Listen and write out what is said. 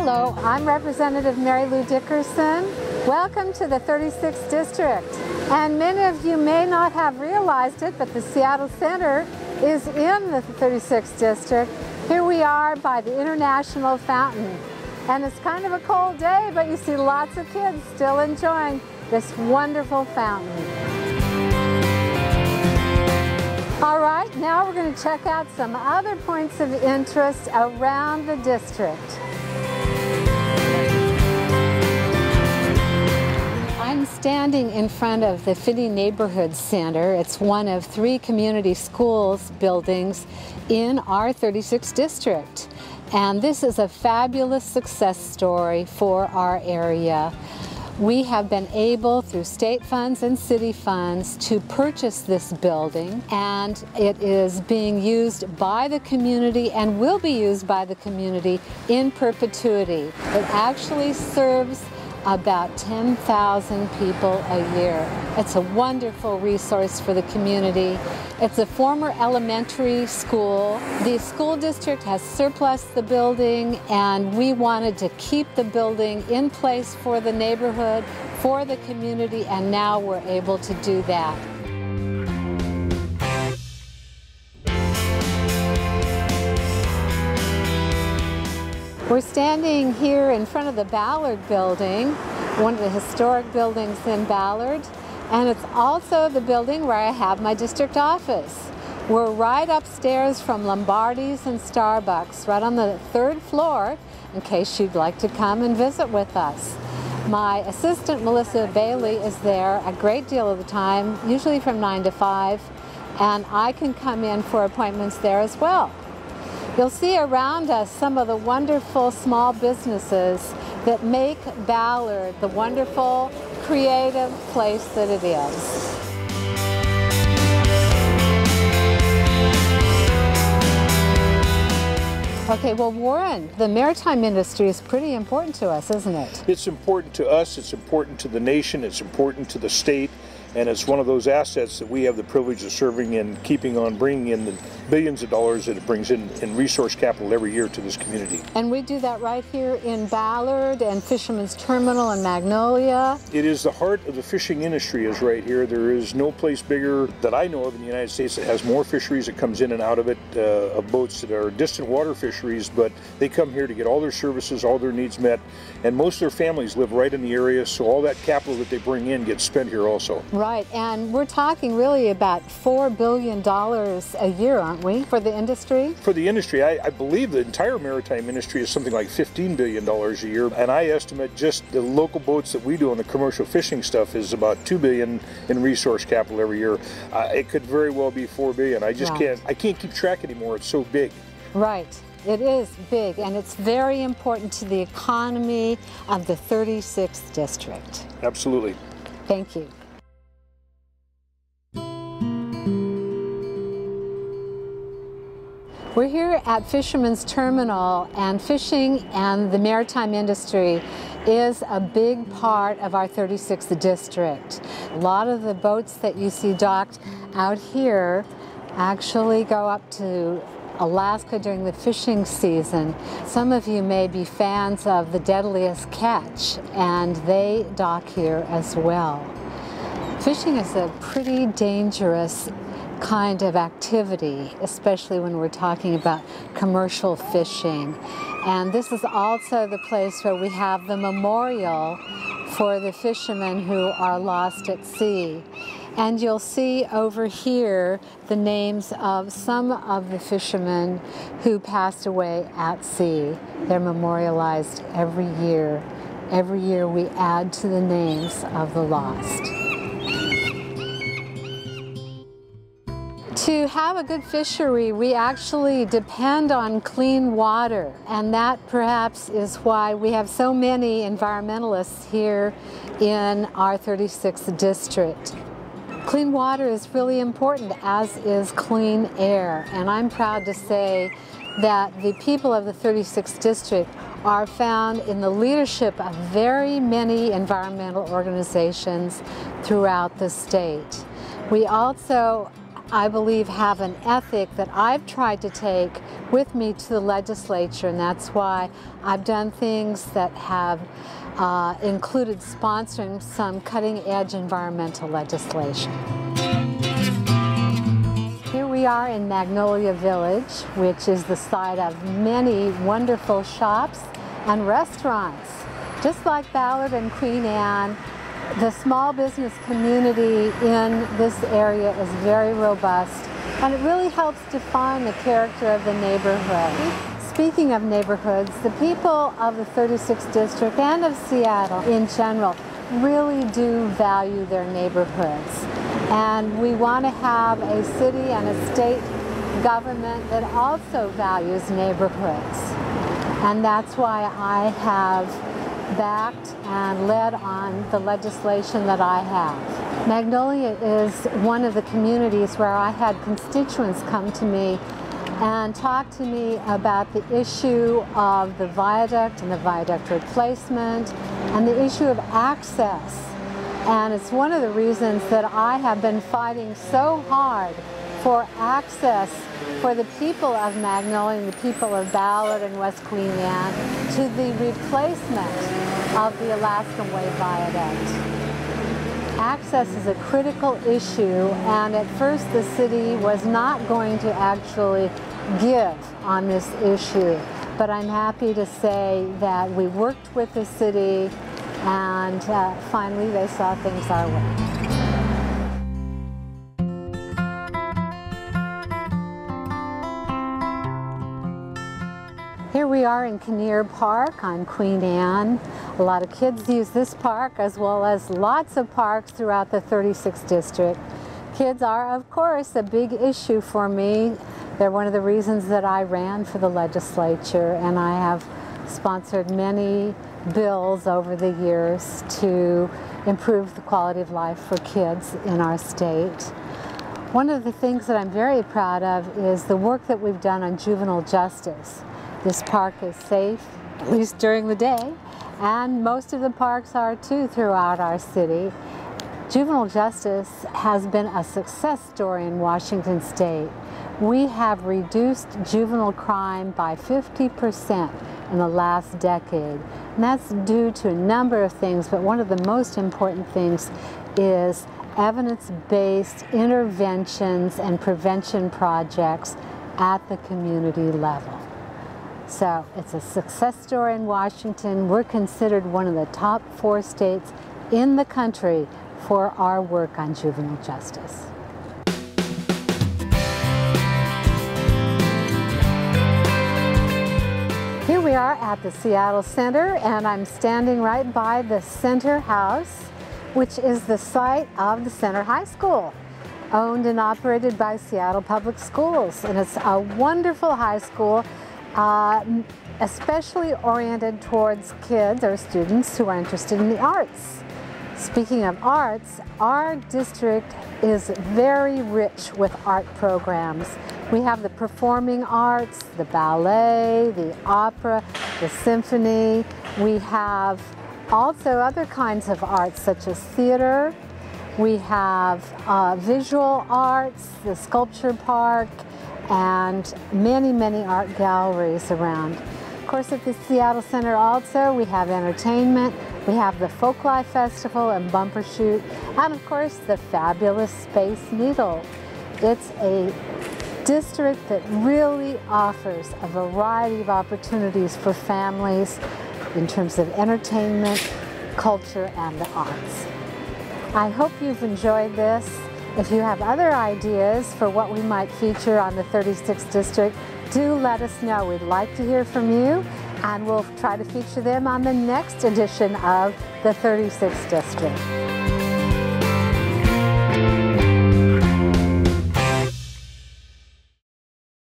Hello, I'm Representative MaryLou Dickerson. Welcome to the 36th District. And many of you may not have realized it, but the Seattle Center is in the 36th District. Here we are by the International Fountain. And it's kind of a cold day, but you see lots of kids still enjoying this wonderful fountain. All right, now we're going to check out some other points of interest around the district. I'm standing in front of the Finney Neighborhood Center. It's one of 3 community schools buildings in our 36th district. And this is a fabulous success story for our area. We have been able, through state funds and city funds, to purchase this building, and it is being used by the community and will be used by the community in perpetuity. It actually serves about 10,000 people a year. It's a wonderful resource for the community. It's a former elementary school. The school district has surplused the building, and we wanted to keep the building in place for the neighborhood, for the community, and now we're able to do that. We're standing here in front of the Ballard building, one of the historic buildings in Ballard, and it's also the building where I have my district office. We're right upstairs from Lombardi's and Starbucks, right on the 3rd floor, in case you'd like to come and visit with us. My assistant, Melissa Bailey, is there a great deal of the time, usually from 9 to 5, and I can come in for appointments there as well. You'll see around us some of the wonderful small businesses that make Ballard the wonderful, creative place that it is. Okay, well, Warren, the maritime industry is pretty important to us, isn't it? It's important to us, it's important to the nation, it's important to the state, and it's one of those assets that we have the privilege of serving and keeping on bringing in the billions of dollars that it brings in resource capital every year to this community. And we do that right here in Ballard and Fisherman's Terminal and Magnolia. It is the heart of the fishing industry is right here. There is no place bigger that I know of in the United States that has more fisheries that comes in and out of it, of boats that are distant water fisheries, but they come here to get all their services, all their needs met, and most of their families live right in the area, so all that capital that they bring in gets spent here also. Right, and we're talking really about $4 billion a year, aren't we, for the industry? For the industry, I believe the entire maritime industry is something like $15 billion a year, and I estimate just the local boats that we do on the commercial fishing stuff is about $2 billion in resource capital every year. It could very well be $4 billion. I just can't keep track anymore. It's so big. Right. It is big, and it's very important to the economy of the 36th District. Absolutely. Thank you. We're here at Fisherman's Terminal, and fishing and the maritime industry is a big part of our 36th District. A lot of the boats that you see docked out here actually go up to Alaska during the fishing season. Some of you may be fans of The Deadliest Catch, and they dock here as well. Fishing is a pretty dangerous kind of activity, especially when we're talking about commercial fishing. And this is also the place where we have the memorial for the fishermen who are lost at sea. And you'll see over here the names of some of the fishermen who passed away at sea. They're memorialized every year. Every year we add to the names of the lost. To have a good fishery, we actually depend on clean water, and that perhaps is why we have so many environmentalists here in our 36th district. Clean water is really important, as is clean air, and I'm proud to say that the people of the 36th district are found in the leadership of very many environmental organizations throughout the state. We also I believe, have an ethic that I've tried to take with me to the legislature, and that's why I've done things that have included sponsoring some cutting-edge environmental legislation. Here we are in Magnolia Village, which is the site of many wonderful shops and restaurants. Just like Ballard and Queen Anne, the small business community in this area is very robust, and it really helps define the character of the neighborhood. Speaking of neighborhoods, the people of the 36th District and of Seattle in general really do value their neighborhoods. And we want to have a city and a state government that also values neighborhoods. And that's why I have backed and led on the legislation that I have. Magnolia is one of the communities where I had constituents come to me and talk to me about the issue of the viaduct and the viaduct replacement and the issue of access. And it's one of the reasons that I have been fighting so hard for access for the people of Magnolia and the people of Ballard and West Queen Anne to the replacement of the Alaskan Way Viaduct. Access is a critical issue, and at first the city was not going to actually give on this issue. But I'm happy to say that we worked with the city, and finally they saw things our way. Here we are in Kinnear Park on Queen Anne. A lot of kids use this park, as well as lots of parks throughout the 36th District. Kids are, of course, a big issue for me. They're one of the reasons that I ran for the legislature, and I have sponsored many bills over the years to improve the quality of life for kids in our state. One of the things that I'm very proud of is the work that we've done on juvenile justice. This park is safe, at least during the day, and most of the parks are too throughout our city. Juvenile justice has been a success story in Washington State. We have reduced juvenile crime by 50% in the last decade. And that's due to a number of things, but one of the most important things is evidence-based interventions and prevention projects at the community level. So it's a success story in Washington. We're considered one of the top 4 states in the country for our work on juvenile justice. Here we are at the Seattle Center, and I'm standing right by the Center House, which is the site of the Center High School, owned and operated by Seattle Public Schools. And it's a wonderful high school, especially oriented towards kids or students who are interested in the arts. Speaking of arts, our district is very rich with art programs. We have the performing arts, the ballet, the opera, the symphony. We have also other kinds of arts such as theater. We have visual arts, the sculpture park, and many, many art galleries around. Of course, at the Seattle Center also, we have entertainment. We have the Folklife Festival and Bumbershoot, and of course, the fabulous Space Needle. It's a district that really offers a variety of opportunities for families in terms of entertainment, culture, and the arts. I hope you've enjoyed this. If you have other ideas for what we might feature on the 36th District, do let us know. We'd like to hear from you, and we'll try to feature them on the next edition of the 36th District.